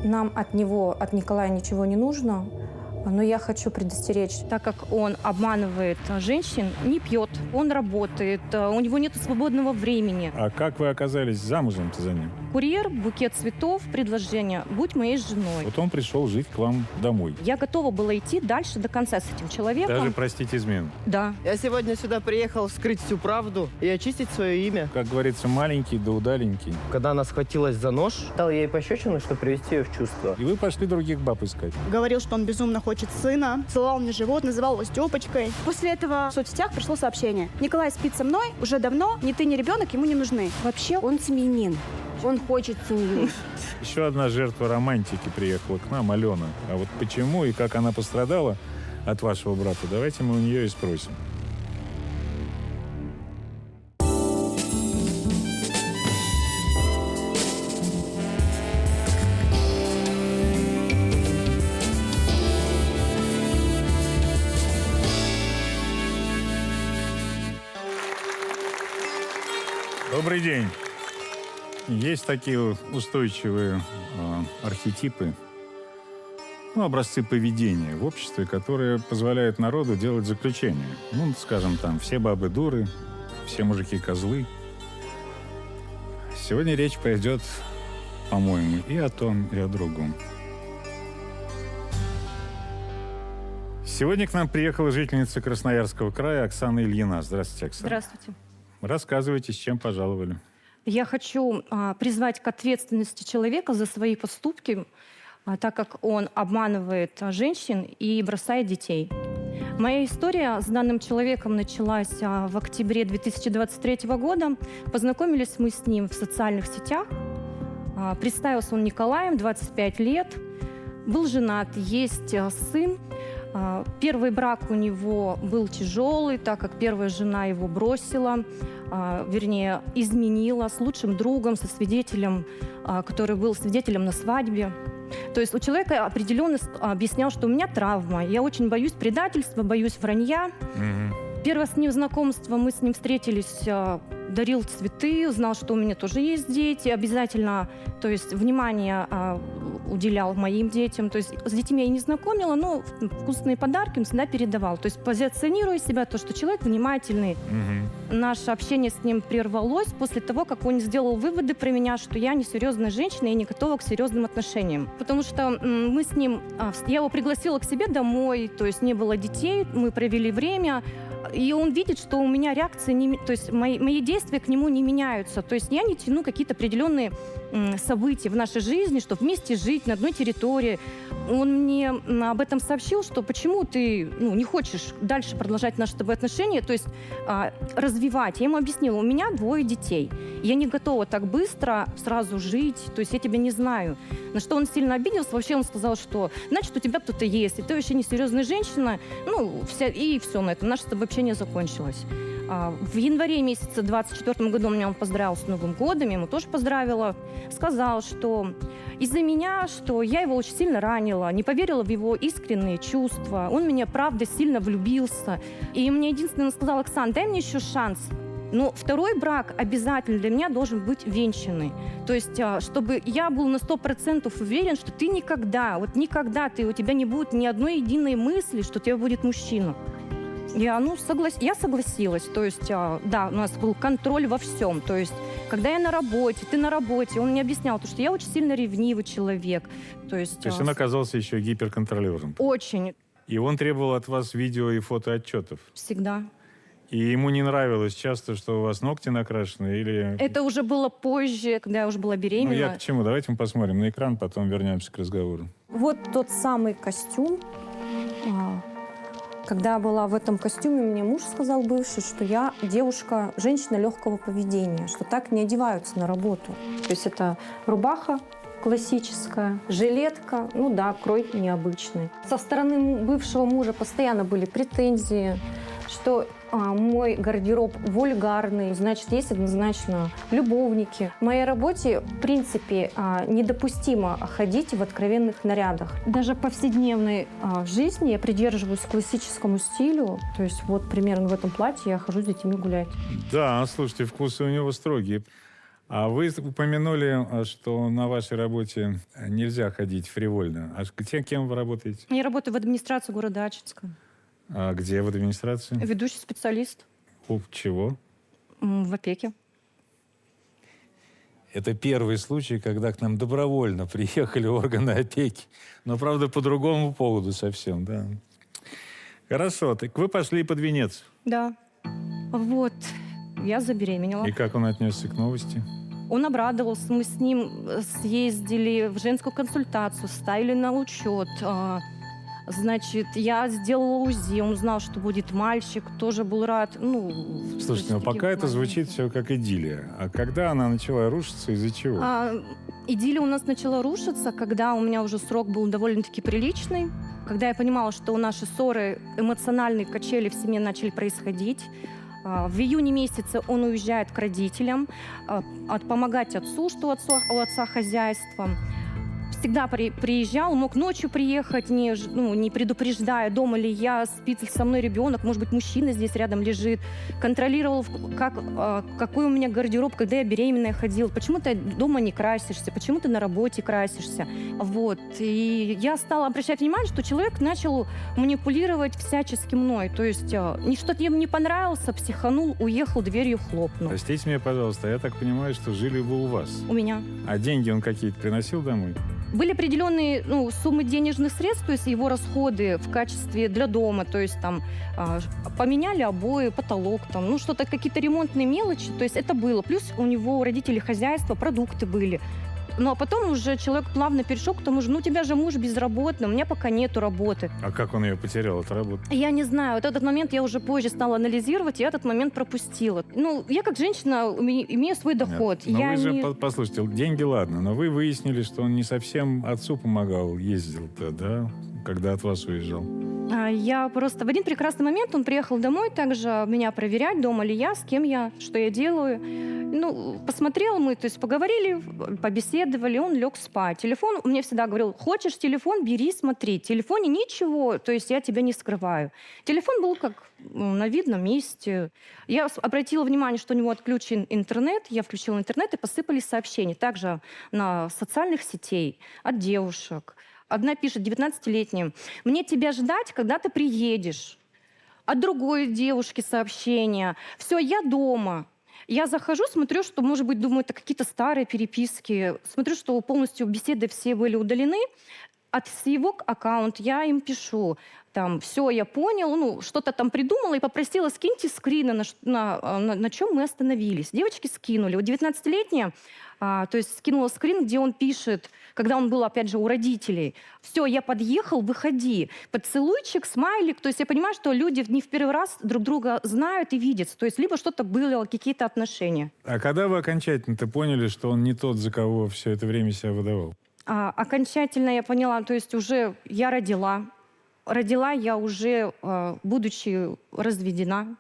Нам от него, от Николая, ничего не нужно. Но я хочу предостеречь, так как он обманывает женщин, не пьет, он работает, у него нет свободного времени. А как вы оказались замужем-то за ним? Курьер, букет цветов, предложение «Будь моей женой». Вот он пришел жить к вам домой. Я готова была идти дальше до конца с этим человеком. Даже простить измену. Да. Я сегодня сюда приехал вскрыть всю правду и очистить свое имя. Как говорится, маленький да удаленький. Когда она схватилась за нож, дал ей пощечину, чтобы привести ее в чувство. И вы пошли других баб искать. Говорил, что он безумно хочет сына, целовал мне живот, называл его Степочкой. После этого в соцсетях пришло сообщение: Николай спит со мной уже давно, ни ты, ни ребенок ему не нужны. Вообще он семьянин. Он хочет семью. Еще одна жертва романтики приехала к нам, Алена. А вот почему и как она пострадала от вашего брата, давайте мы у нее и спросим. Добрый день. Есть такие устойчивые архетипы, образцы поведения в обществе, которые позволяют народу делать заключение. Скажем, там, все бабы дуры, все мужики козлы. Сегодня речь пойдет, по-моему, и о том, и о другом. Сегодня к нам приехала жительница Красноярского края Оксана Ильина. Здравствуйте, Оксана. Здравствуйте. Рассказывайте, с чем пожаловали. Я хочу призвать к ответственности человека за свои поступки, так как он обманывает женщин и бросает детей. Моя история с данным человеком началась в октябре 2023 года. Познакомились мы с ним в социальных сетях. Представился он Николаем, 25 лет. Был женат, есть сын. Первый брак у него был тяжелый, так как первая жена его бросила, вернее, изменила с лучшим другом, со свидетелем, который был свидетелем на свадьбе. То есть у человека определенно объяснял, что у меня травма, я очень боюсь предательства, боюсь вранья. Первое с ним знакомство, мы с ним встретились, дарил цветы, узнал, что у меня тоже есть дети, обязательно, то есть внимание уделял моим детям. То есть с детьми я не знакомила, но вкусные подарки он всегда передавал. То есть позиционируя себя, то, что человек внимательный. Наше общение с ним прервалось после того, как он сделал выводы про меня, что я несерьезная женщина и не готова к серьезным отношениям. Потому что мы с ним, я его пригласила к себе домой, то есть не было детей, мы провели время, и он видит, что у меня реакции, то есть мои действия к нему не меняются. То есть я не тяну какие-то определенные события в нашей жизни, чтобы вместе жить на одной территории. Он мне об этом сообщил, что почему ты не хочешь дальше продолжать наши с тобой отношения, то есть развивать. Я ему объяснила, у меня 2 детей. Я не готова так быстро сразу жить, то есть я тебя не знаю. На что он сильно обиделся. Вообще он сказал, что значит у тебя кто-то есть, и ты вообще несерьезная женщина. И все на этом. Наше с тобой общение закончилось. В январе месяце 24 году меня он поздравил с Новым годом, я ему тоже поздравила. Сказал, что из-за меня, что я его очень сильно ранила, не поверила в его искренние чувства. Он в меня, правда, сильно влюбился. И мне единственное сказал: Оксан, дай мне еще шанс. Но второй брак обязательно для меня должен быть венчанный. То есть, чтобы я был на 100% уверен, что ты никогда, у тебя не будет ни одной единой мысли, что у тебя будет мужчина. Я согласилась. То есть, да, у нас был контроль во всем. То есть, когда я на работе, ты на работе, он мне объяснял, что я очень сильно ревнивый человек. То есть он оказался еще гиперконтролером. Очень. И он требовал от вас видео и фотоотчетов. Всегда. И ему не нравилось часто, что у вас ногти накрашены, или... Это уже было позже, когда я уже была беременна. Я к чему? Давайте мы посмотрим на экран, потом вернемся к разговору. Вот тот самый костюм. Когда я была в этом костюме, мне муж сказал бывший, что я девушка, женщина легкого поведения, что так не одеваются на работу. То есть это рубаха классическая, жилетка, крой необычный. Со стороны бывшего мужа постоянно были претензии, что мой гардероб вульгарный, значит, есть однозначно любовники. В моей работе, в принципе, недопустимо ходить в откровенных нарядах. Даже в повседневной жизни я придерживаюсь классическому стилю. То есть вот примерно в этом платье я хожу с детьми гулять. Да, слушайте, вкусы у него строгие. А вы упомянули, что на вашей работе нельзя ходить фривольно. А кем вы работаете? Я работаю в администрации города Ачинска. А где в администрации? Ведущий специалист Чего? в опеке. Это первый случай, когда к нам добровольно приехали органы опеки. Но, правда, по другому поводу совсем, да. Хорошо, так вы пошли под венец. Да. Вот. Я забеременела. И как он отнесся к новости? Он обрадовался. Мы с ним съездили в женскую консультацию, ставили на учет. Значит, я сделала УЗИ. Он узнал, что будет мальчик. Тоже был рад. Слушайте, ну пока это звучит все как идиллия. А когда она начала рушиться, из-за чего? Идиллия у нас начала рушиться, когда у меня уже срок был довольно-таки приличный. Когда я понимала, что наши ссоры, эмоциональные качели в семье начали происходить. В июне месяце он уезжает к родителям, помогать отцу, что у отца хозяйство. Всегда приезжал, мог ночью приехать, не предупреждая, дома ли я, спит ли со мной ребенок, может быть, мужчина здесь рядом лежит. Контролировал, какой у меня гардероб, когда я беременная ходила. Почему ты дома не красишься, почему ты на работе красишься. Вот. И я стала обращать внимание, что человек начал манипулировать всячески мной. То есть что-то ему не понравилось, психанул, уехал, дверью хлопнул. Простите меня, пожалуйста, я так понимаю, что жили вы у вас. У меня. А деньги он какие-то приносил домой? Были определенные суммы денежных средств, то есть его расходы в качестве для дома, то есть там поменяли обои, потолок, там, что-то, какие-то ремонтные мелочи, то есть это было. Плюс у него у родителей хозяйства, продукты были. Ну, а потом уже человек плавно перешел к тому же, у тебя же муж безработный, у меня пока нету работы. А как он ее потерял, эту работу? Я не знаю. Вот этот момент я уже позже стала анализировать, и этот момент пропустила. Я как женщина имею свой доход. Но я вы же, не... послушайте, деньги ладно, но вы выяснили, что он не совсем отцу помогал, ездил-то, да, когда от вас уезжал. Я просто в один прекрасный момент он приехал домой также меня проверять, дома ли я, с кем я, что я делаю. Посмотрел мы, то есть поговорили, побеседовали, он лег спать. Телефон, он мне всегда говорил, хочешь телефон, бери, смотри. В телефоне ничего, то есть я тебя не скрываю. Телефон был как на видном месте. Я обратила внимание, что у него отключен интернет, я включила интернет, и посыпались сообщения. Также на социальных сетей от девушек. Одна пишет, 19-летняя, мне тебя ждать, когда ты приедешь. От другой девушки сообщение, все, я дома. Я захожу, смотрю, что, может быть, думаю, это какие-то старые переписки. Смотрю, что полностью беседы все были удалены. С его аккаунта я им пишу. Там, все, я понял, что-то там придумала и попросила, скиньте скрины, на чем мы остановились. Девочки скинули. Вот 19-летняя, то есть скинула скрин, где он пишет, когда он был, опять же, у родителей. Все, я подъехал, выходи. Поцелуйчик, смайлик. То есть я понимаю, что люди не в первый раз друг друга знают и видят. То есть либо что-то было, какие-то отношения. А когда вы окончательно-то поняли, что он не тот, за кого все это время себя выдавал? Окончательно я поняла, то есть уже я родила. Родила я уже, будучи разведена.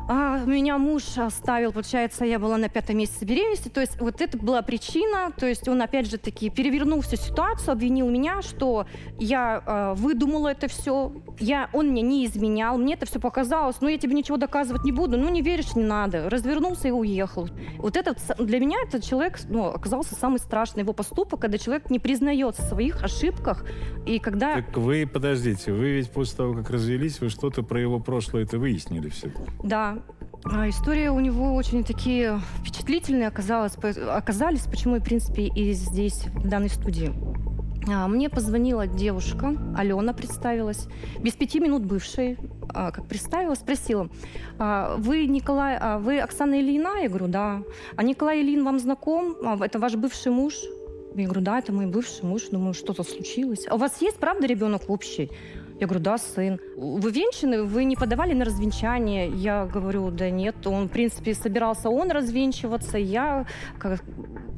Меня муж оставил, получается, я была на 5-м месяце беременности. То есть вот это была причина. То есть он, опять же таки, перевернул всю ситуацию, обвинил меня, что я выдумала это все. Он мне не изменял, мне это все показалось. Я тебе ничего доказывать не буду. Не веришь, не надо. Развернулся и уехал. Вот это для меня этот человек оказался самый страшный его поступок, когда человек не признается в своих ошибках. И когда... Так вы, подождите, вы ведь после того, как развелись, вы что-то про его прошлое это выяснили все? Да. История у него очень такие впечатлительные оказались, почему, в принципе, и здесь, в данной студии. Мне позвонила девушка, Алена представилась, без 5 минут бывшей, как представилась, спросила, вы Оксана Ильина? Я говорю, да. А Николай Ильин вам знаком? Это ваш бывший муж? Я говорю, да, это мой бывший муж. Думаю, что-то случилось. А у вас есть, правда, ребенок общий? Я говорю, да, сын. Вы венчаны? Вы не подавали на развенчание? Я говорю, да нет. Он, в принципе, собирался развенчиваться.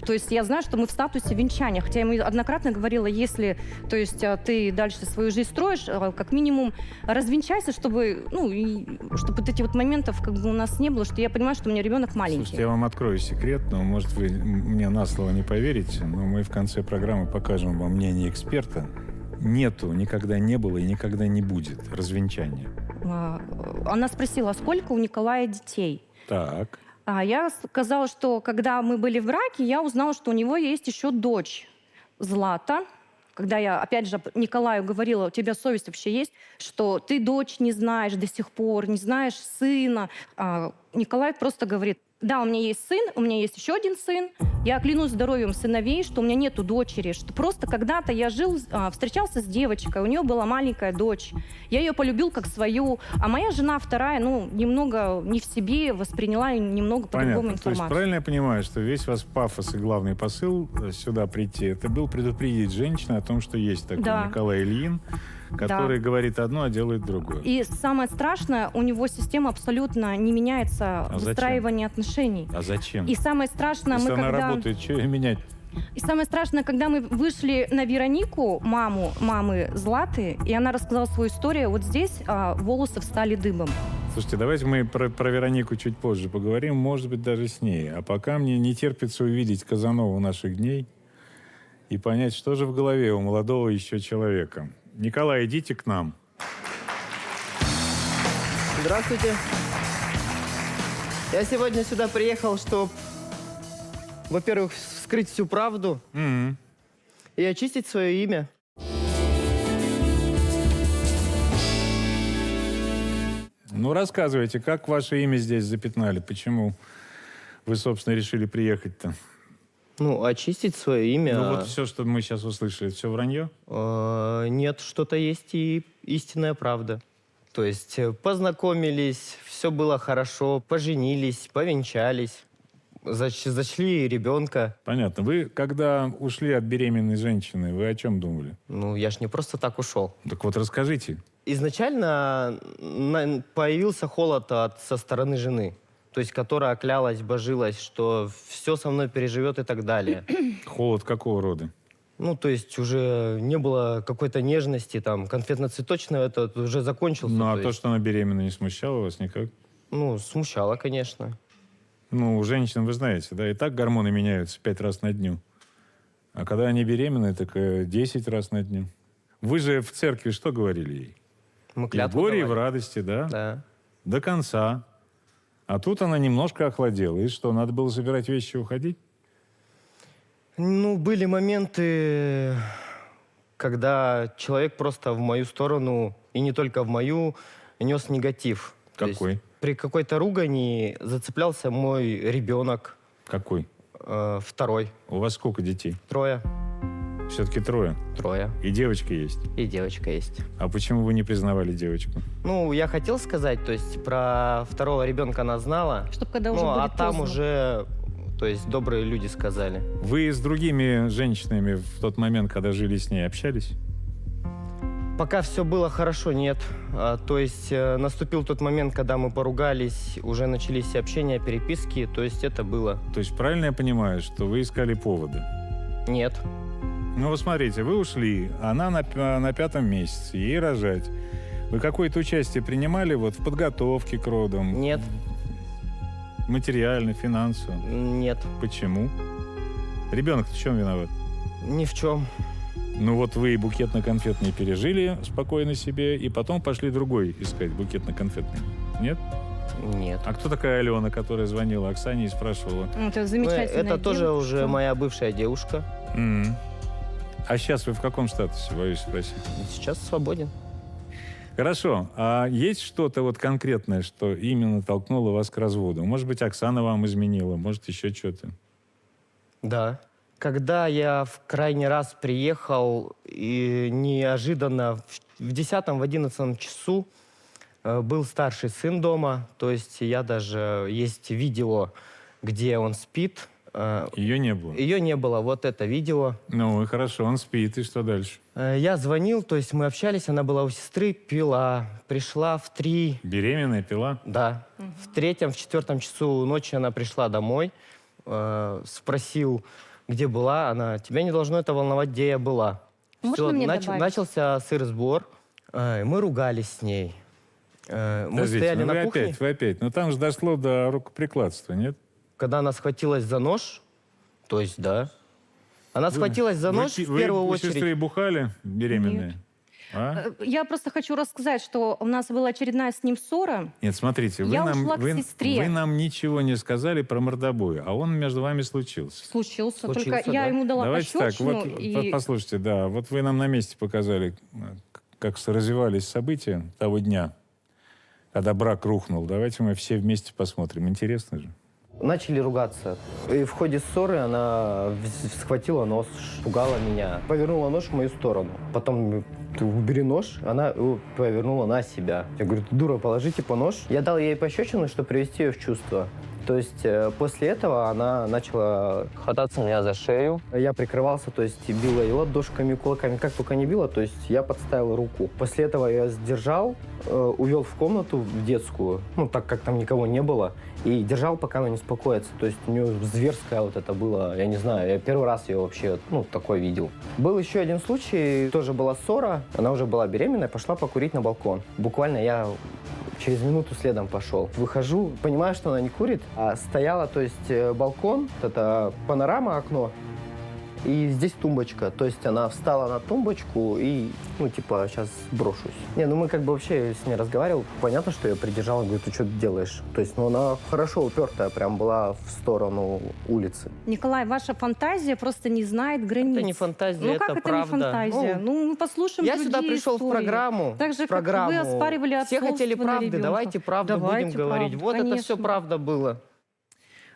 То есть я знаю, что мы в статусе венчания. Хотя я ему однократно говорила, если ты дальше свою жизнь строишь, как минимум развенчайся, чтобы вот этих моментов у нас не было, что я понимаю, что у меня ребенок маленький. Слушайте, я вам открою секрет, но, может, вы мне на слово не поверите, но мы в конце программы покажем вам мнение эксперта. Нету, никогда не было и никогда не будет развенчания. Она спросила, а сколько у Николая детей? Так. Я сказала, что когда мы были в браке, я узнала, что у него есть еще дочь Злата. Когда я, опять же, Николаю говорила, у тебя совесть вообще есть, что ты дочь не знаешь до сих пор, не знаешь сына. Николай просто говорит, да, у меня есть сын, у меня есть еще один сын. Я клянусь здоровьем сыновей, что у меня нету дочери, что просто когда-то я встречался с девочкой, у нее была маленькая дочь. Я ее полюбил как свою, а моя жена вторая, немного не в себе, восприняла немного по-другому Понятно. То есть информацию. правильно я понимаю, что весь ваш пафос и главный посыл сюда прийти, это был предупредить женщину о том, что есть такой Да. Николай Ильин, который говорит одно, а делает другое. И самое страшное, у него система абсолютно не меняется в зачем? выстраивании отношений. А зачем? И самое страшное, Если она когда... работает, что ее менять? И самое страшное, когда мы вышли на Веронику, мамы Златы, и она рассказала свою историю, вот здесь волосы встали дыбом. Слушайте, давайте мы про Веронику чуть позже поговорим, может быть, даже с ней. А пока мне не терпится увидеть Казанову наших дней и понять, что же в голове у молодого еще человека. Николай, идите к нам. Здравствуйте. Я сегодня сюда приехал, чтобы, во-первых, вскрыть всю правду Мгм. и очистить свое имя. Ну, рассказывайте, как ваше имя здесь запятнали? Почему вы, собственно, решили приехать-то? Ну, очистить свое имя. Ну, вот все, что мы сейчас услышали, это все вранье? Нет, что-то есть и истинная правда. То есть познакомились, все было хорошо, поженились, повенчались, зачли ребенка. Понятно. Вы, когда ушли от беременной женщины, вы о чем думали? Ну, я ж не просто так ушел. Так вот, расскажите. Изначально появился холод со стороны жены, то есть которая клялась, божилась, что все со мной переживет и так далее. Холод какого рода? Ну, то есть уже не было какой-то нежности, там, конфетно-цветочного, это уже закончился. Ну, а то то, есть, что она беременна, не смущало вас никак? ну, смущало, конечно. Ну, у женщин, вы знаете, да, и так гормоны меняются 5 раз на дню. А когда они беременны, так 10 раз на дню. Вы же в церкви что говорили ей? Мы И в клятву горе, и в давали. радости, да? Да. До конца. А тут она немножко охладела. И что, надо было собирать вещи и уходить? Ну, были моменты, когда человек просто в мою сторону, и не только в мою, нес негатив. То есть Какой? при какой-то ругани зацеплялся мой ребенок, Какой? второй, У вас сколько детей? трое, Все-таки трое. И девочка есть. и девочка есть. А почему вы не признавали девочку? Ну, я хотел сказать, то есть про второго ребенка она знала, Чтобы когда уже ну, а будет там поздно. уже, то есть добрые люди сказали. Вы с другими женщинами в тот момент, когда жили с ней, общались? Пока все было хорошо, нет. То есть наступил тот момент, когда мы поругались, уже начались общения, переписки, то есть это было. То есть правильно я понимаю, что вы искали поводы? Нет. Ну, вот смотрите, вы ушли, она на 5-м месяце, ей рожать. Вы какое-то участие принимали вот в подготовке к родам? Нет. Материально, финансово? Нет. Почему? Ребенок-то в чем виноват? Ни в чем. Ну вот вы и букетно-конфетный пережили спокойно себе, и потом пошли другой искать букетно-конфетный. Нет? Нет. А кто такая Алена, которая звонила Оксане и спрашивала? Это Ну, замечательная это тоже девушка. уже моя бывшая девушка. «М-м». А сейчас вы в каком статусе, боюсь спросить? Сейчас свободен. Хорошо. А есть что-то вот конкретное, что именно толкнуло вас к разводу? Может быть, Оксана вам изменила, может, еще что-то? Да. Когда я в крайний раз приехал, и неожиданно в 10-м, в 11 часу был старший сын дома, то есть я даже, есть видео, где он спит. Ее не было? Ее не было, вот это видео. Ну, и хорошо, он спит, и что дальше? Я звонил, то есть мы общались, она была у сестры, пила, пришла в 3, Беременная, пила? да, в 3-м, в 4-м часу ночи она пришла домой, спросил, где была, она, тебя не должно это волновать, где я была. Можно Всё, мне добавить? начался сыр-сбор, мы ругались с ней. Мы Подождите, стояли ну на вы кухне, опять. Но там же дошло до рукоприкладства, нет? когда она схватилась за нож, то есть, да, она схватилась за нож в первую Вы у очередь. сестры бухали беременные? А? Я просто хочу рассказать, что у нас была очередная с ним ссора. Нет, смотрите, Я ушла к сестре. вы нам ничего не сказали про мордобой, а он между вами случился. Случился. Только Случился, я да. ему дала Давайте так, пощечину. вот и... послушайте, да, вот вы нам на месте показали, как развивались события того дня, когда брак рухнул. Давайте мы все вместе посмотрим. Интересно же. Начали ругаться. И в ходе ссоры она схватила нож, пугала меня. Повернула нож в мою сторону. Потом, ты убери нож, она его повернула на себя. Я говорю, ты дура, положи типа нож. Я дал ей пощечину, чтобы привести ее в чувство. То есть после этого она начала хвататься меня за шею. Я прикрывался, то есть била и ладошками, кулаками, как только не била, то есть я подставил руку. После этого я сдержал, увел в комнату, в детскую, ну так как там никого не было, и держал, пока она не успокоится. То есть у нее зверская вот это было, я не знаю, я первый раз ее вообще, такой видел. Был еще один случай, тоже была ссора, она уже была беременная, пошла покурить на балкон. Буквально я через минуту следом пошел. Выхожу, понимаю, что она не курит, а стояла, то есть балкон, это панорама, окно, и здесь тумбочка. То есть она встала на тумбочку и, сейчас брошусь. Мы как бы вообще с ней разговаривал. Понятно, что я придержал, говорю, ты что делаешь? То есть, она хорошо упертая, прям была в сторону улицы. Николай, ваша фантазия просто не знает границ. Это не фантазия, как это это правда. не фантазия? Мы послушаем Я сюда другие пришел в истории. программу. Так же, в программу. как вы оспаривали Все отцовство хотели на правды, ребенка. давайте правду Давайте будем говорить. правду, Вот это конечно. все правда было.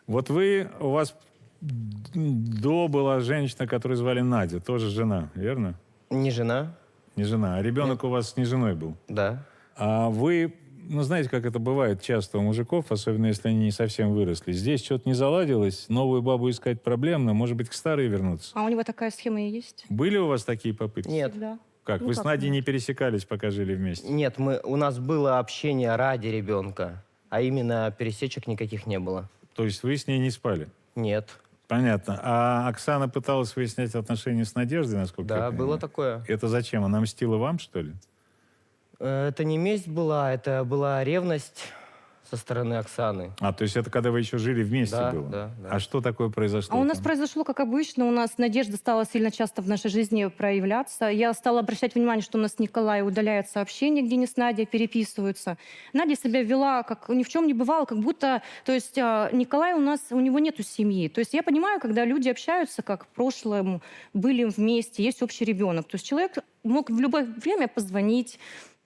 Вот у вас до была женщина, которую звали Надя, тоже жена, верно? Не жена? Не жена. А ребенок у вас не женой был. Да. А вы, знаете, как это бывает часто у мужиков, особенно если они не совсем выросли. Здесь что-то не заладилось, новую бабу искать проблемно, может быть, к старой вернуться. А у него такая схема и есть? Были у вас такие попытки? Нет. Всегда. Как? Ну, Вы с как Надей нет? не пересекались, пока жили вместе? Нет, у нас было общение ради ребенка, а именно пересечек никаких не было. То есть вы с ней не спали? Нет. Понятно. А Оксана пыталась выяснять отношения с Надеждой, насколько я Да, понимаю? было такое. Это зачем? Она мстила вам, что ли? Это не месть была, это была ревность со стороны Оксаны. То есть это когда вы еще жили вместе Да, было? да. А что такое произошло? А у нас там? произошло, как обычно, у нас надежда стала сильно часто в нашей жизни проявляться. Я стала обращать внимание, что у нас Николай удаляет сообщения, где не с Надей переписываются. Надя себя вела, как ни в чем не бывало, как будто... То есть Николай у него нету семьи. То есть я понимаю, когда люди общаются, как в прошлом, были вместе, есть общий ребенок. То есть человек мог в любое время позвонить,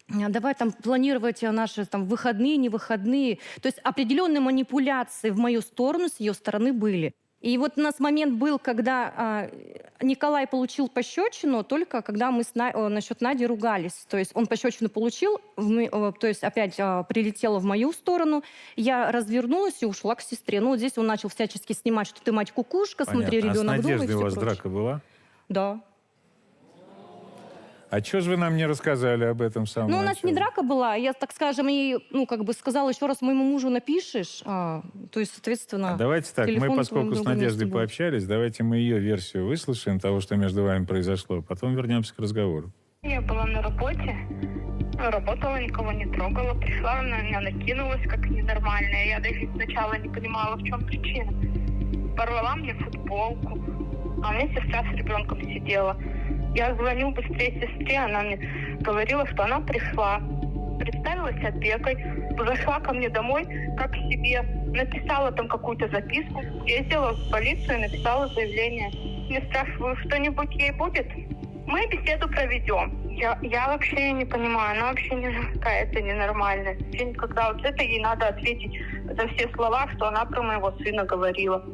давай там планировать наши там выходные, не выходные. То есть определенные манипуляции в мою сторону с ее стороны были. И вот у нас момент был, когда Николай получил пощечину, только когда мы насчет Нади ругались. То есть он пощечину получил, то есть опять прилетела в мою сторону. Я развернулась и ушла к сестре. Вот здесь он начал всячески снимать, что ты мать-кукушка, смотри, Понятно. ребенок А с дома и Надеждой все у вас прочее. драка была? Да. А что же вы нам не рассказали об этом самом Ну, у нас не начале? драка была. Я, так скажем, ей, сказала, еще раз моему мужу напишешь. То есть, соответственно... Давайте так, телефон мы, в поскольку твоем с другом Надеждой месте будет. пообщались, давайте мы ее версию выслушаем того, что между вами произошло, потом вернемся к разговору. Я была на работе, работала, никого не трогала. Пришла, она на меня накинулась, как ненормальная. Я даже сначала не понимала, в чем причина. Порвала мне футболку, а у меня сестра с ребенком сидела. Я звоню быстрее сестре, она мне говорила, что она пришла. Представилась опекой, зашла ко мне домой, как к себе, написала там какую-то записку, ездила в полицию и написала заявление. Мне спрашиваю, что-нибудь ей будет? Мы беседу проведем. Я вообще не понимаю, она вообще какая-то ненормальная. Вообще никогда вот это ей надо ответить за все слова, что она про моего сына говорила.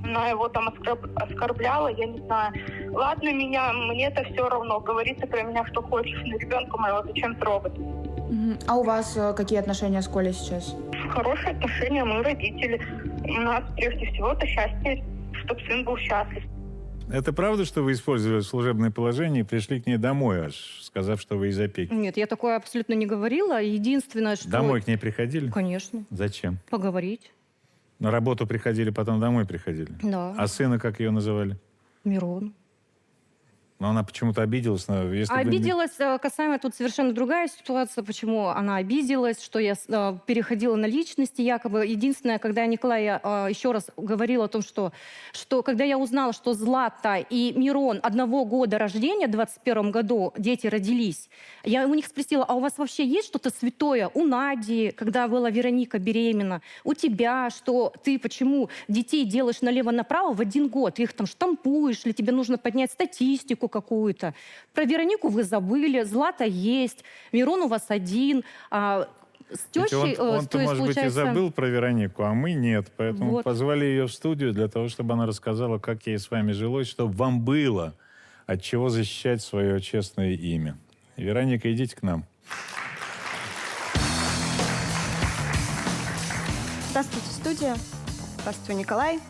Она его там оскорбляла, я не знаю. Ладно, мне это все равно. Говори ты про меня, что хочешь. Но ребенка моего зачем трогать? А у вас какие отношения с Колей сейчас? Хорошие отношения, мы родители. У нас прежде всего это счастье, чтобы сын был счастлив. Это правда, что вы использовали служебное положение и пришли к ней домой аж, сказав, что вы из опеки? Нет, я такое абсолютно не говорила. Единственное, что... Домой к ней приходили? Конечно. Зачем? Поговорить. На работу приходили, потом домой приходили? Да. А сына как ее называли? Мирон. Но она почему-то обиделась. Если бы- Обиделась касаемо тут совершенно другая ситуация, почему она обиделась, что я переходила на личности якобы. Единственное, когда Николай еще раз говорил о том, что когда я узнала, что Злата и Мирон одного года рождения, в 21 году дети родились, я у них спросила, а у вас вообще есть что-то святое? У Нади, когда была Вероника беременна, у тебя, что ты почему детей делаешь налево-направо в один год? Ты их там штампуешь, или тебе нужно поднять статистику какую-то? Про Веронику вы забыли, Злата есть, Мирон у вас один, с Ведь тещей, он-то, то есть, может быть, и получается... забыл про Веронику, а мы нет. Поэтому Вот. позвали ее в студию для того, чтобы она рассказала, как ей с вами жилось, чтобы вам было от чего защищать свое честное имя. Вероника, идите к нам. Здравствуйте, студия. Здравствуй, Николай.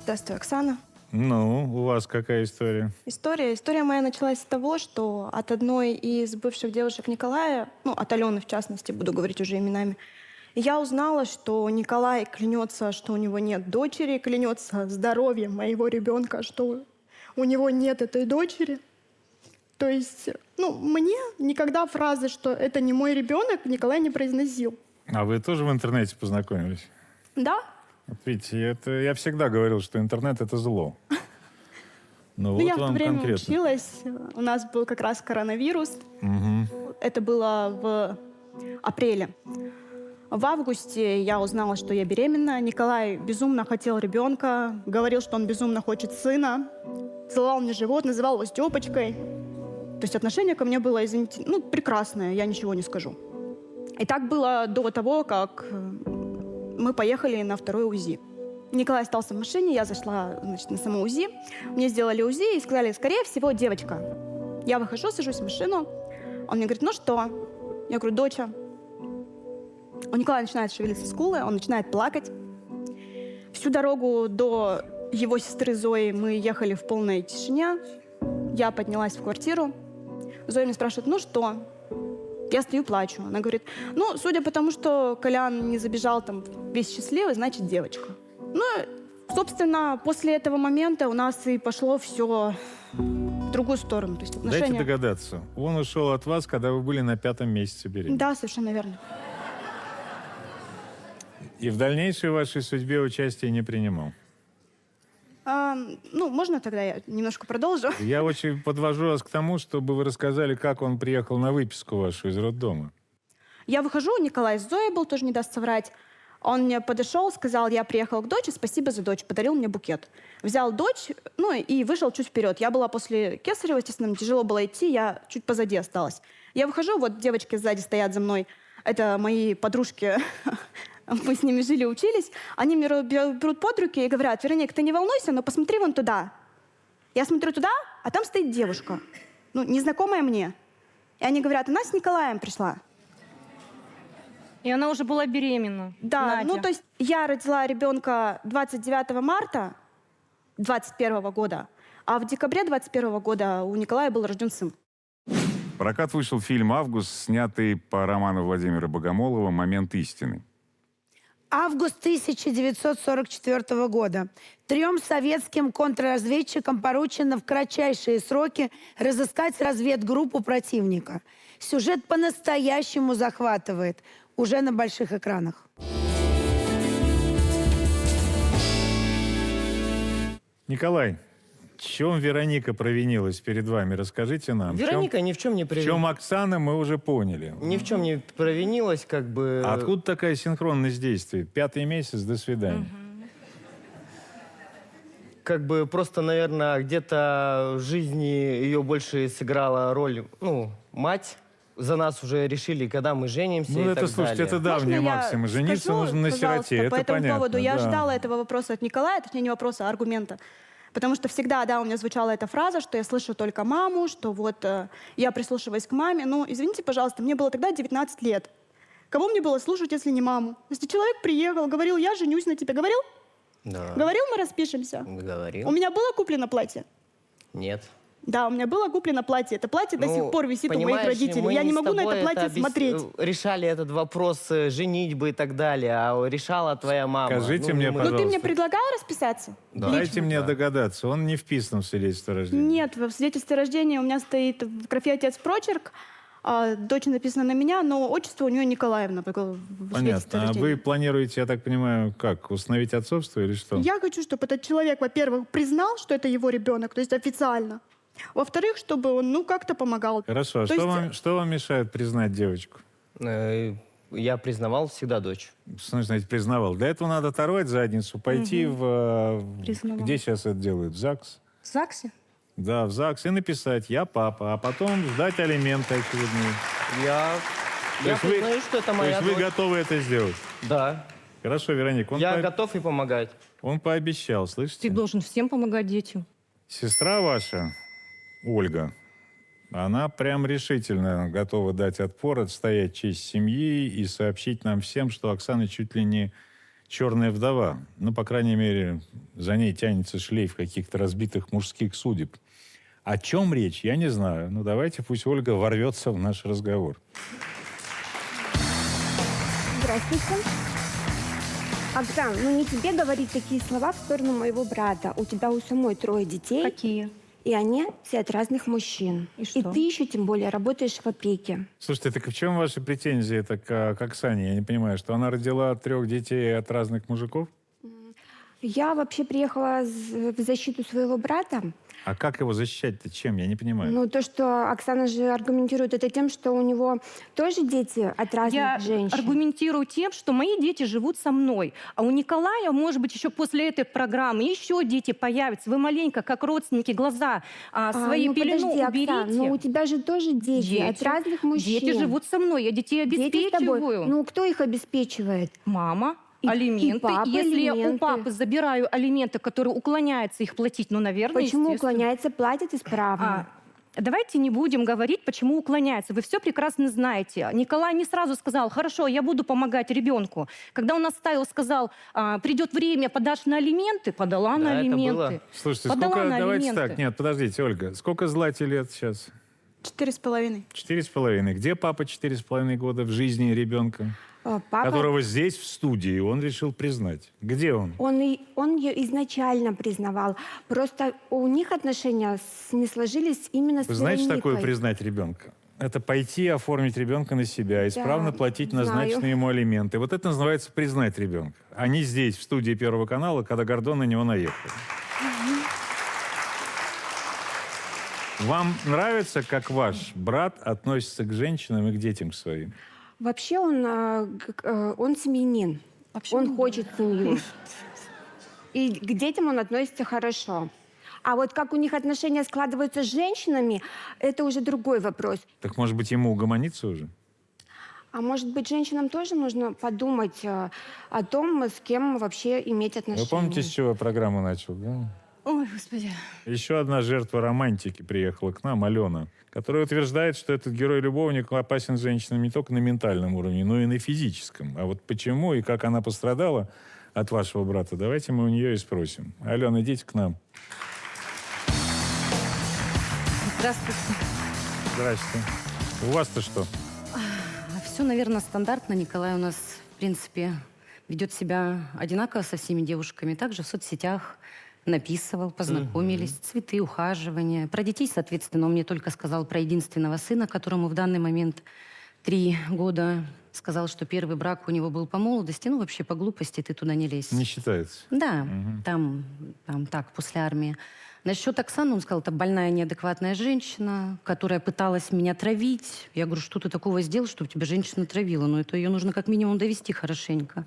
Здравствуй, Оксана. Ну, у вас какая история? История моя началась с того, что от одной из бывших девушек Николая, ну, от Алены в частности, буду говорить уже именами, я узнала, что Николай клянется, что у него нет дочери, клянется здоровьем моего ребенка, что у него нет этой дочери. То есть, ну, мне никогда фразы, что это не мой ребенок, Николай не произносил. А вы тоже в интернете познакомились? Да? Вот видите, я всегда говорил, что интернет — это зло. Ну Ну, вот я в то вам время конкретно. училась, у нас был как раз коронавирус. Мгм. Это было в апреле. В августе я узнала, что я беременна. Николай безумно хотел ребенка, говорил, что он безумно хочет сына, целовал мне живот, называл его Степочкой. То есть отношение ко мне было, извините, ну, прекрасное, я ничего не скажу. И так было до того, как мы поехали на второе УЗИ. Николай остался в машине, я зашла, значит, на само УЗИ. Мне сделали УЗИ и сказали, скорее всего, девочка. Я выхожу, сажусь в машину. Он мне говорит, ну что? Я говорю, доча. У Николая начинает шевелиться скулы, он начинает плакать. Всю дорогу до его сестры Зои мы ехали в полной тишине. Я поднялась в квартиру. Зоя мне спрашивает, ну что? Я стою, плачу. Она говорит, ну, судя по тому, что Колян не забежал там весь счастливый, значит, девочка. Ну, собственно, после этого момента у нас и пошло все в другую сторону. То есть Дайте отношения... догадаться. Он ушел от вас, когда вы были на 5-м месяце беременности. Да, совершенно верно. И в дальнейшей вашей судьбе участия не принимал. Ну, можно тогда я немножко продолжу? Я очень подвожу вас к тому, чтобы вы рассказали, как он приехал на выписку вашу из роддома. Я выхожу, Николай с Зоей был, тоже не даст соврать. Он мне подошел, сказал, я приехал к дочери, спасибо за дочь, подарил мне букет. Взял дочь, ну и вышел чуть вперед. Я была после Кесарева, естественно, мне тяжело было идти, я чуть позади осталась. Я выхожу, вот девочки сзади стоят за мной, это мои подружки, мы с ними жили, учились. Они меня берут под руки и говорят, Вероника, ты не волнуйся, но посмотри вон туда. Я смотрю туда, а там стоит девушка, ну, незнакомая мне. И они говорят, она с Николаем пришла. И она уже была беременна. Да, Надя. ну то есть я родила ребенка 29 марта 21 года, а в декабре 21 года у Николая был рожден сын. В прокат вышел фильм «Август», снятый по роману Владимира Богомолова «Момент истины». Август 1944 года. 3 советским контрразведчикам поручено в кратчайшие сроки разыскать разведгруппу противника. Сюжет по-настоящему захватывает. Уже на больших экранах. Николай, в чем Вероника провинилась перед вами? Расскажите нам. Вероника ни в чем не В провинилась. чем Оксана, мы уже поняли. Ни в чем не провинилась, как бы... А откуда такая синхронность действий? 5-й месяц, до свидания. Как бы просто, наверное, где-то в жизни ее больше сыграла роль, ну, мать. За нас уже решили, когда мы женимся Ну, и это, так слушайте, далее. это давняя Можно я максима. Жениться скажу, нужно на пожалуйста, сироте, по это этому понятно. поводу я да. ждала этого вопроса от Николая, точнее не вопроса, а аргумента. Потому что всегда, да, у меня звучала эта фраза, что я слышу только маму, что вот я прислушиваюсь к маме. Ну, извините, пожалуйста, мне было тогда 19 лет. Кого мне было слушать, если не маму? Если человек приехал, говорил, я женюсь на тебе, говорил? Да. Говорил, мы распишемся? Говорил. У меня было куплено платье? Нет. Да, у меня было куплено платье. Это платье до Ну, сих пор висит у моих понимаешь, родителей. мы Я не с могу на тобой это платье объяс- смотреть. Решали этот вопрос женитьбы и так далее, а решала твоя мама. Скажите мне, мы- Ну, ты мне пожалуйста. предлагал расписаться? Да. Дайте мне Да. догадаться, он не вписан в свидетельство о рождении. Нет, в свидетельстве о рождении у меня стоит в графе отец прочерк, а дочь написана на меня, но отчество у нее Николаевна в свидетельстве о Понятно. А рождении. вы планируете, я так понимаю, как, установить отцовство или что? Я хочу, чтобы этот человек, во-первых, признал, что это его ребенок, то есть официально. Во-вторых, чтобы он, ну, как-то помогал. Хорошо, а То что вам мешает признать девочку? Я признавал всегда дочь. Что значит признавал? Для этого надо оторвать задницу, пойти Признавал. Где сейчас это делают? В ЗАГС? В ЗАГСе? Да, в ЗАГС. И написать «я папа», а потом сдать алименты очередные. Я есть вы- признаю, что это То моя есть вы дочь. готовы это сделать? Да. Хорошо, Вероника, Я готов и помогать. он пообещал, Ты слышите? должен всем помогать детям. Сестра ваша, Ольга, она прям решительно готова дать отпор, отстоять честь семьи и сообщить нам всем, что Оксана чуть ли не черная вдова. Ну, по крайней мере, за ней тянется шлейф каких-то разбитых мужских судеб. О чем речь, я не знаю. Ну, давайте пусть Ольга ворвется в наш разговор. Здравствуйте. Оксан, ну не тебе говорить такие слова в сторону моего брата. У тебя у самой 3 детей, Какие? и они все от разных мужчин. И что? ты еще тем более работаешь в опеке. Слушайте, так в чем ваши претензии к Оксане? Я не понимаю, что она родила 3 детей от разных мужиков? Я вообще приехала в защиту своего брата. А как его защищать-то? Чем? Я не понимаю. Ну, то, что Оксана же аргументирует это тем, что у него тоже дети от разных Я женщин. аргументирую тем, что мои дети живут со мной. А у Николая, может быть, еще после этой программы еще дети появятся. Вы маленько, как родственники, глаза свои ну, пелену подожди, уберите. Оксан, ну у тебя же тоже дети от разных мужчин. Дети живут со мной, я детей Дети с тобой. обеспечиваю. Ну, кто их обеспечивает? Мама, И алименты. папа Если я у алименты. папы забираю алименты, которые уклоняются их платить, ну, наверное, Почему естественно. уклоняется, платит исправно? Давайте не будем говорить, почему уклоняется. Вы все прекрасно знаете. Николай не сразу сказал: хорошо, я буду помогать ребенку. Когда он оставил, сказал: придет время, подашь на алименты, подала на Да, это алименты. было. Слушайте, Подала сколько... на Давайте алименты. так, нет, подождите, Ольга. Сколько Злате лет сейчас? 4,5. 4,5. Где папа 4,5 года в жизни ребенка? Папа, Которого здесь, в студии, он решил признать. Где он? он ее изначально признавал. Просто у них отношения не сложились именно с Вы знаете, что такое Вероникой. признать ребенка? Это пойти оформить ребенка на себя, исправно платить знаю. назначенные ему алименты. Вот это называется признать ребенка. А не здесь, в студии Первого канала, когда Гордон на него наехал. Вам нравится, как ваш брат относится к женщинам и к детям своим? Вообще он семьянин. Он хочет семью. И к детям он относится хорошо. А вот как у них отношения складываются с женщинами, это уже другой вопрос. Так, может быть, ему угомониться уже? А может быть, женщинам тоже нужно подумать о том, с кем вообще иметь отношения. Вы помните, с чего я программу начал, да? Ой, Господи. Еще одна жертва романтики приехала к нам, Алена, которая утверждает, что этот герой-любовник опасен женщинам не только на ментальном уровне, но и на физическом. А вот почему и как она пострадала от вашего брата, давайте мы у нее и спросим. Алена, идите к нам. Здравствуйте. Здрасте. У вас-то что? Все, наверное, стандартно. Николай у нас, в принципе, ведет себя одинаково со всеми девушками. Также в соцсетях написывал, познакомились, цветы, ухаживания. Про детей, соответственно, он мне только сказал про единственного сына, которому в данный момент 3 года. Сказал, что первый брак у него был по молодости. Ну, вообще, по глупости ты туда не лезь. Не считается. Да, там так, после армии. Насчет Оксаны, он сказал, это больная, неадекватная женщина, которая пыталась меня травить. Я говорю, что ты такого сделал, чтобы тебя женщина травила? Ну, это ее нужно как минимум довести хорошенько.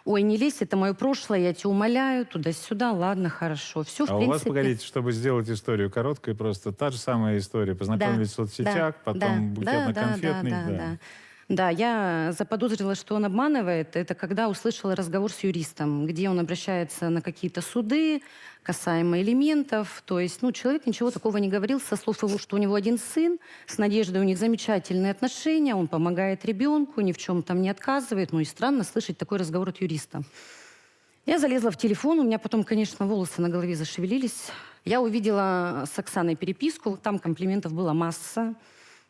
Ой, не лезь, это мое прошлое, я тебя умоляю, туда-сюда, ладно, хорошо. Все, в А принципе... у вас, погодите, чтобы сделать историю короткой, просто та же самая история. Познакомились в соцсетях, потом букетно-конфетный. Да, я заподозрила, что он обманывает. Это когда услышала разговор с юристом, где он обращается на какие-то суды касаемо элементов. То есть, человек ничего такого не говорил, со слов его, что у него один сын, с Надеждой у них замечательные отношения, он помогает ребенку, ни в чем там не отказывает. И странно слышать такой разговор от юриста. Я залезла в телефон, у меня потом, конечно, волосы на голове зашевелились. Я увидела с Оксаной переписку, там комплиментов была масса.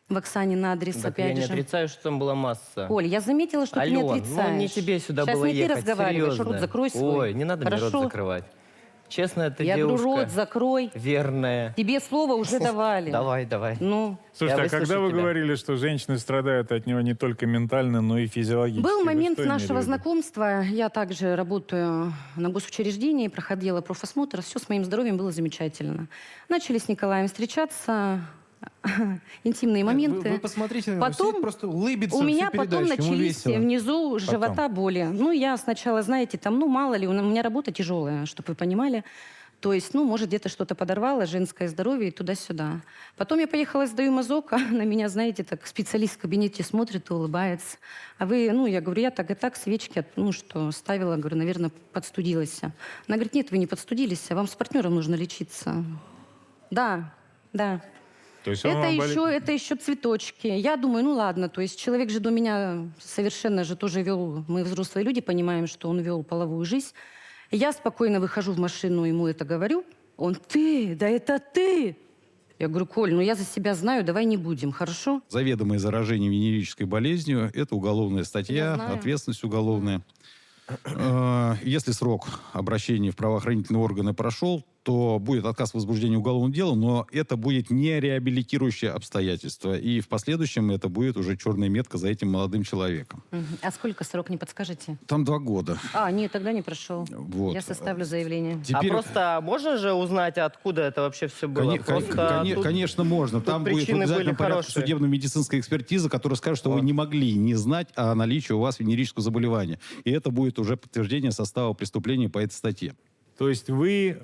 В Оксане на адрес, Так опять я не же. отрицаю, что там была масса. Коль, я заметила, что ты не Алён, отрицаешь. ну не тебе сюда Сейчас было не ты ехать, разговариваешь, серьезно. рот закрой свой. Ой, не надо мне Хорошо? рот закрывать. Честно, это Я девушка говорю, рот закрой. верная. Тебе слово уже давали. Давай, давай. Ну, Слушайте, Я а когда выслушаю вы тебя. говорили, что женщины страдают от него не только ментально, но и физиологически? был вы момент что имели в нашего виду? знакомства. Я также работаю на госучреждении, проходила профосмотр. Все с моим здоровьем было замечательно. Начали с Николаем встречаться. Интимные моменты. Вы посмотрите на него, он Потом сидит, просто улыбится у меня всю потом передачу, ему начались весело. внизу живота боли. Ну, я сначала, знаете, там, ну, мало ли, у меня работа тяжелая, чтобы вы понимали. То есть, ну, может, где-то что-то подорвало, женское здоровье и туда-сюда. Потом я поехала, сдаю мазок, а на меня, знаете, так специалист в кабинете смотрит и улыбается. А вы, ну, я говорю, я так и так свечки, ну, что ставила, говорю, наверное, подстудилась. Она говорит, нет, вы не подстудились, а вам с партнером нужно лечиться. Да, да. То есть он Это вам еще, это еще цветочки. Я думаю, ну ладно, то есть человек же до меня совершенно же тоже вел, мы взрослые люди понимаем, что он вел половую жизнь. Я спокойно выхожу в машину, ему это говорю. Он, ты, да это ты. Я говорю, Коль, ну я за себя знаю, давай не будем, хорошо? Заведомое заражение венерической болезнью – это уголовная Я статья, знаю. ответственность уголовная. Если срок обращения в правоохранительные органы прошел, то будет отказ в возбуждении уголовного дела, но это будет не реабилитирующее обстоятельство. И в последующем это будет уже черная метка за этим молодым человеком. Мгм. А сколько срок, не подскажете? Там 2 года. А, нет, тогда не прошел. Вот. Я составлю заявление. Теперь- А просто можно же узнать, откуда это вообще все было? Просто тут- Конечно, можно. тут Там будет в причины были обязательном порядке хорошие. судебно-медицинская экспертиза, которая скажет, что вы не могли не знать о наличии у вас венерического заболевания. И это будет уже подтверждение состава преступления по этой статье. То есть вы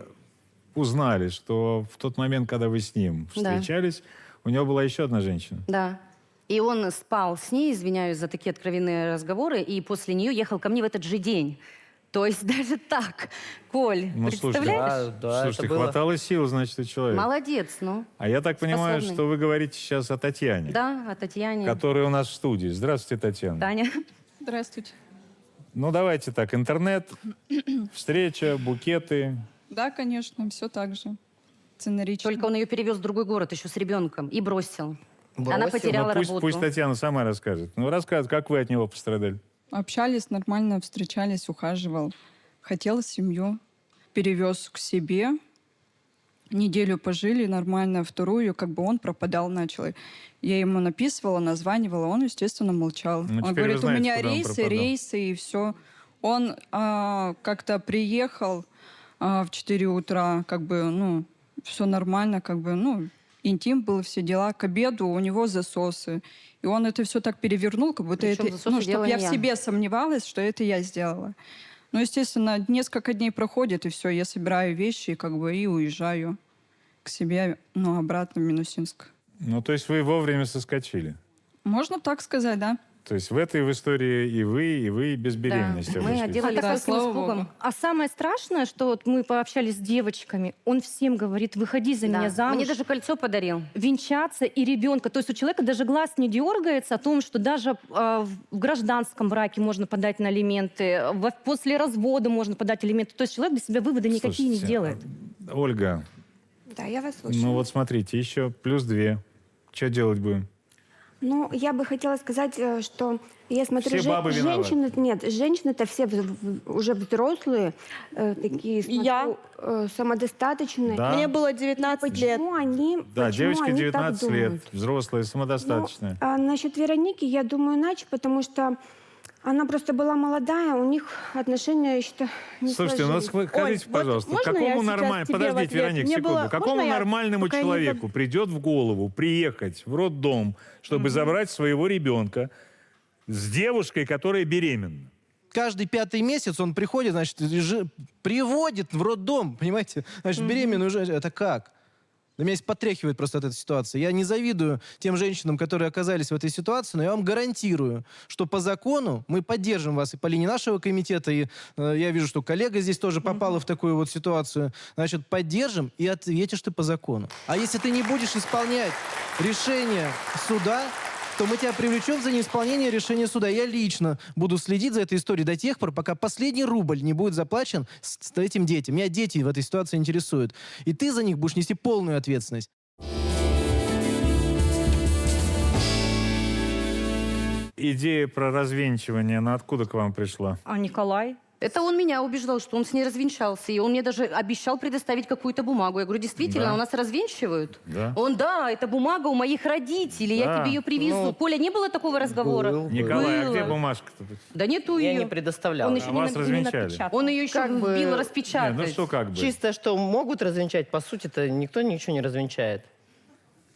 узнали, что в тот момент, когда вы с ним Да. встречались, у него была еще одна женщина? Да. И он спал с ней, извиняюсь за такие откровенные разговоры, и после нее ехал ко мне в этот же день. То есть даже так, Коль, Ну, слушайте, представляешь? Да, Слушайте, это было. хватало сил, значит, у человека. Молодец, ну. А я так понимаю, Способный. что вы говорите сейчас о Татьяне, Да, о Татьяне. которая у нас в студии. Здравствуйте, Татьяна. Таня. Здравствуйте. Ну, давайте так, интернет, встреча, букеты. Да, конечно, все так же. Сценарично. Только он ее перевез в другой город еще с ребенком и бросил. Она Бросил? потеряла Ну, работу. пусть Татьяна сама расскажет. Ну, рассказывай, как вы от него пострадали? Общались нормально, встречались, ухаживал. Хотел семью. Перевез к себе. Неделю пожили нормально, вторую, как бы он пропадал, начал. Я ему написывала, названивала, он, естественно, молчал. Ну, Он теперь вы говорит, знаете, у меня куда он пропадал. рейсы, и все. Он как-то приехал в 4 утра, как бы, ну, все нормально, как бы, ну, интим был, все дела. К обеду у него засосы. И он это все так перевернул, как будто Причем это... засосы Ну, делала чтобы я не в я. себе сомневалась, что это я сделала. Ну, естественно, несколько дней проходит, и все, я собираю вещи, как бы, и уезжаю к себе, ну, обратно в Минусинск. Ну, то есть вы вовремя соскочили. Можно так сказать, да? То есть в этой в истории и вы без беременности Да, мы обошлись. делали Да, таким слава испугом. Богу. А самое страшное, что вот мы пообщались с девочками, он всем говорит, выходи за Да. меня замуж. Мне даже кольцо подарил. Венчаться и ребенка. То есть у человека даже глаз не дергается о том, что даже в гражданском браке можно подать на алименты, после развода можно подать алименты. То есть человек для себя выводы никакие не Слушайте, делает. Ольга, Да, я вас слушаю. ну вот смотрите, еще +2. Что делать будем? Ну, я бы хотела сказать, что я смотрю, Все бабы виноваты. женщины, нет, женщины-то все уже взрослые, такие, смотрю, Я? Самодостаточные. Да. Мне было 19 лет. Почему они, Да, почему девочке они 19 так лет, думают? взрослая, самодостаточная. Ну, а насчет Вероники, я думаю иначе, потому что она просто была молодая, у них отношения, я считаю, не Слушайте, ну сложились. скажите, вот пожалуйста, можно я какому сейчас нормальному... тебе в Подождите, ответ? Вероника, Мне секунду. было- Какому можно я нормальному пока не человеку придет в голову приехать в роддом, чтобы забрать своего ребенка с девушкой, которая беременна? Каждый 5-й месяц он приходит, значит, приводит в роддом, понимаете? Значит, беременную женщину. Это как? Да меня потряхивает просто от этой ситуации. Я не завидую тем женщинам, которые оказались в этой ситуации, но я вам гарантирую, что по закону мы поддержим вас и по линии нашего комитета, и я вижу, что коллега здесь тоже попала в такую вот ситуацию. Значит, поддержим и ответишь ты по закону. А если ты не будешь исполнять решение суда, то мы тебя привлечем за неисполнение решения суда. Я лично буду следить за этой историей до тех пор, пока последний рубль не будет заплачен с этим детям. Меня дети в этой ситуации интересуют. И ты за них будешь нести полную ответственность. Идея про развенчивание, она откуда к вам пришла? А Николай? Это он меня убеждал, что он с ней развенчался. И он мне даже обещал предоставить какую-то бумагу. Я говорю, действительно, Да. у нас развенчивают? Да. Он, да, это бумага у моих родителей, я Да. тебе ее привезу. Ну, Коля, не было такого разговора? был. Николай, а Было. где бумажка-то? Да нету Я ее. не предоставлял. Он еще А не, вас не развенчали? напечатал. Он ее еще Как бы- вбил Нет, распечатать. ну что как бы? Чисто, что могут развенчать, по сути-то никто ничего не развенчает.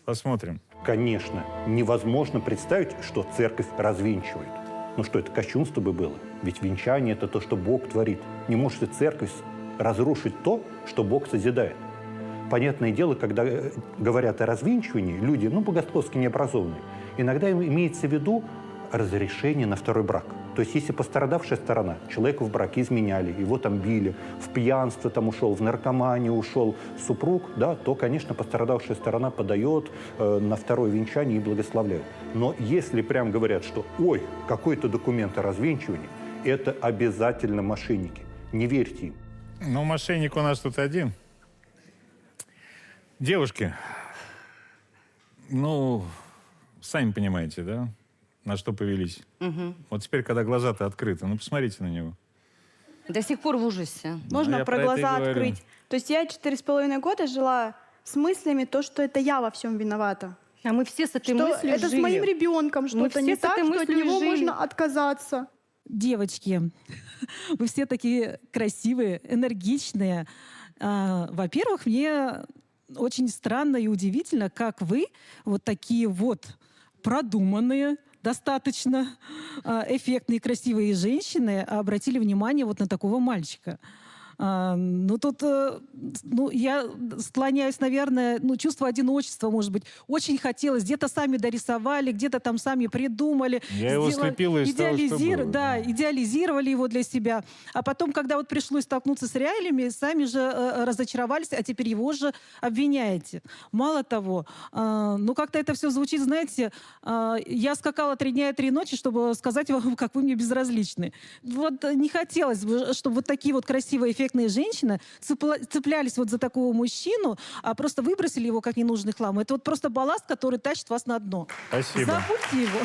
Посмотрим. Конечно, невозможно представить, что церковь развенчивает. Ну что, это кощунство бы было? Ведь венчание – это то, что Бог творит. Не может и церковь разрушить то, что Бог созидает. Понятное дело, когда говорят о развенчивании, люди, богословски необразованные, иногда имеется в виду разрешение на второй брак. То есть если пострадавшая сторона, человеку в браке изменяли, его там били, в пьянство там ушел, в наркоманию ушел супруг, да, то, конечно, пострадавшая сторона подает на второе венчание и благословляет. Но если прям говорят, что ой, какой-то документ о развенчивании, это обязательно мошенники. Не верьте им. Ну, мошенник у нас тут один. Девушки, сами понимаете, да, на что повелись. Мгм. Вот теперь, когда глаза-то открыты, посмотрите на него. До сих пор в ужасе. Можно я про про это и глаза говорю. открыть? То есть я 4,5 года жила с мыслями, что это я во всем виновата. А мы все с этой Что мыслью это жили. с моим ребенком Мы что-то все не с так, этой что от мыслью него жили. можно отказаться. Девочки, вы все такие красивые, энергичные. Во-первых, мне очень странно и удивительно, как вы вот такие вот продуманные, достаточно эффектные, красивые женщины обратили внимание вот на такого мальчика. Я склоняюсь, наверное, чувство одиночества, может быть. Очень хотелось. Где-то сами дорисовали, где-то там сами придумали. Я его слепила из того, что было. Да, идеализировали его для себя. А потом, когда вот пришлось столкнуться с реалиями, сами же разочаровались, а теперь его же обвиняете. Мало того, как-то это все звучит, знаете, я скакала 3 дня и 3 ночи, чтобы сказать вам, как вы мне безразличны. Вот не хотелось бы, чтобы вот такие вот красивые, эффектные женщины цеплялись вот за такого мужчину, а просто выбросили его как ненужный хлам. Это вот просто балласт, который тащит вас на дно. Спасибо. Забудьте его.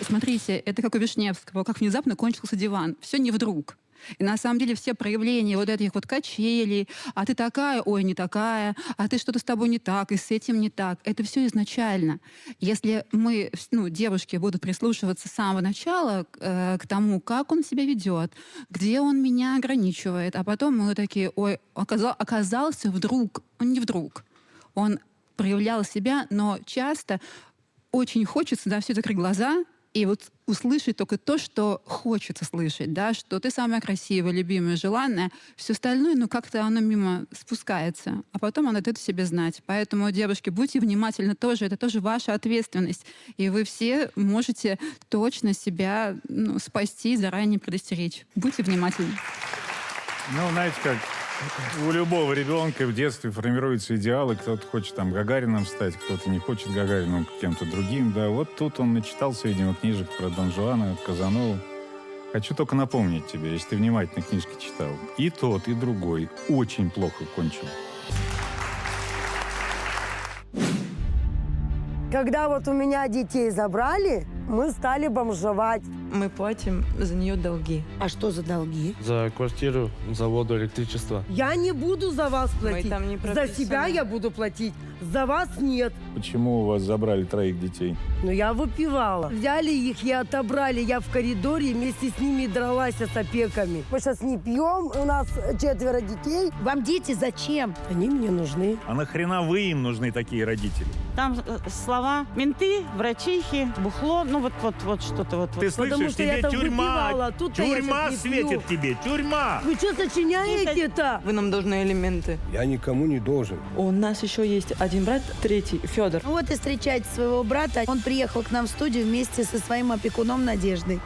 Смотрите, это как у Вишневского, как внезапно кончился диван. Все не вдруг. И на самом деле все проявления вот этих вот качелей, а ты такая, ой, не такая, а ты что-то с тобой не так, и с этим не так, это все изначально. Если мы, девушки, будут прислушиваться с самого начала к тому, как он себя ведет, где он меня ограничивает, а потом мы такие, ой, оказался вдруг, он не вдруг, он проявлял себя, но часто очень хочется, все закрыть глаза и вот услышать только то, что хочется слышать, что ты самая красивая, любимая, желанная. Все остальное, как-то оно мимо спускается. А потом оно дает себе знать. Поэтому, девушки, будьте внимательны тоже. Это тоже ваша ответственность. И вы все можете точно себя спасти, заранее предостеречь. Будьте внимательны. Знаете как, у любого ребенка в детстве формируются идеалы. Кто-то хочет Гагарином стать, кто-то не хочет Гагарином, кем-то другим. Да, вот тут он начитался, видимо, книжек про Дон Жуана, Казанову. Хочу только напомнить тебе, если ты внимательно книжки читал, и тот, и другой очень плохо кончил. Когда вот у меня детей забрали, мы стали бомжевать. Мы платим за нее долги. А что за долги? За квартиру, за воду, электричество. Я не буду за вас платить. там не За прописано. себя я буду платить, за вас нет. Почему у вас забрали 3 детей? Но я выпивала. Взяли их и отобрали. Я в коридоре вместе с ними дралась с опеками. Мы сейчас не пьем, у нас 4 детей. Вам дети зачем? Они мне нужны. А нахрена вы им нужны такие родители? Там слова менты, врачихи, бухло, вот что-то вот. Ты слышишь, что я тебе там тюрьма, выпивала, тут-то я тюрьма щас не пью. светит тебе, тюрьма! Вы что сочиняете-то? Вы нам должны элементы. Я никому не должен. У нас еще есть один брат, 3-й, Федор. Вот и встречайте своего брата. Он приехал к нам в студию вместе со своим опекуном Надеждой.